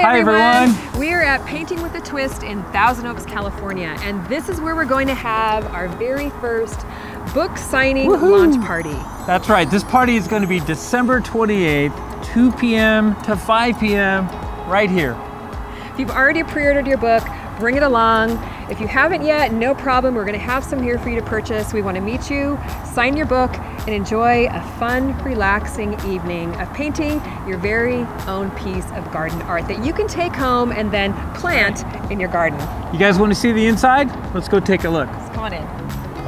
Hi everyone. We are at Painting with a Twist in Thousand Oaks, California, and this is where we're going to have our very first book signing launch party. That's right. This party is going to be December 28th, 2 p.m. to 5 p.m. right here. If you've already pre-ordered your book, bring it along. If you haven't yet, no problem. We're going to have some here for you to purchase. We want to meet you, sign your book, and enjoy a fun, relaxing evening of painting your very own piece of garden art that you can take home and then plant in your garden. You guys want to see the inside? Let's go take a look. Let's come on in.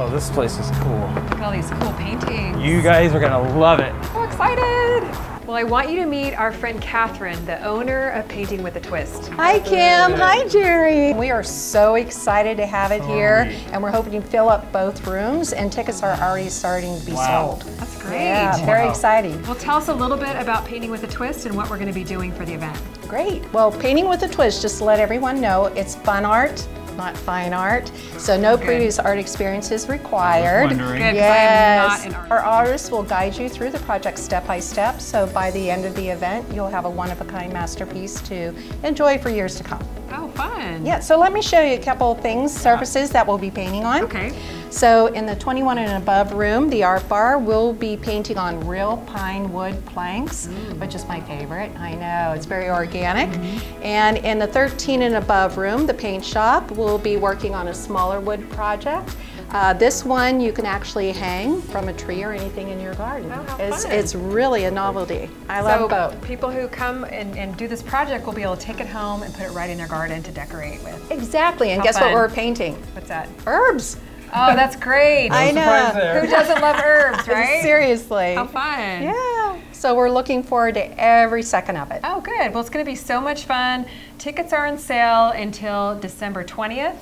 Oh, this place is cool. Look at all these cool paintings. You guys are going to love it. So excited. Well, I want you to meet our friend Catherine, the owner of Painting with a Twist. Hi Kim, hi Jerry. We are so excited to have it here, and we're hoping to fill up both rooms, and tickets are already starting to be sold. That's great. Yeah, very exciting. Well, tell us a little bit about Painting with a Twist and what we're going to be doing for the event. Great. Well, Painting with a Twist, just to let everyone know, it's fun art, not fine art. So no previous art experience is required. Good, yes. I am not an Our artists will guide you through the project step by step. So by the end of the event, you'll have a one-of-a-kind masterpiece to enjoy for years to come. Oh, fun. Yeah, so let me show you a couple of things, surfaces that we'll be painting on. Okay. So in the 21 and above room, the ArtBar, will be painting on real pine wood planks, which is my favorite. I know, it's very organic. And in the 13 and above room, the PaintShop, will be working on a smaller wood project. This one you can actually hang from a tree or anything in your garden. Oh, how fun. It's really a novelty. I love both. People who come and do this project will be able to take it home and put it right in their garden to decorate with. Exactly, and How guess fun. what we're painting? What's that? Herbs. Oh, that's great. I know. there. Who doesn't love herbs, right? Seriously. How fun. Yeah. So we're looking forward to every second of it. Oh, good. Well, it's going to be so much fun. Tickets are on sale until December 20th.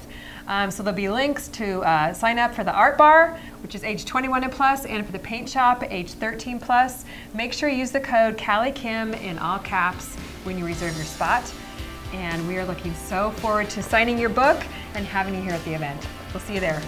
So there'll be links to sign up for the ArtBar, which is age 21 and plus, and for the PaintShop, age 13 plus. Make sure you use the code CallieKim in all caps when you reserve your spot. And we are looking so forward to signing your book and having you here at the event. We'll see you there.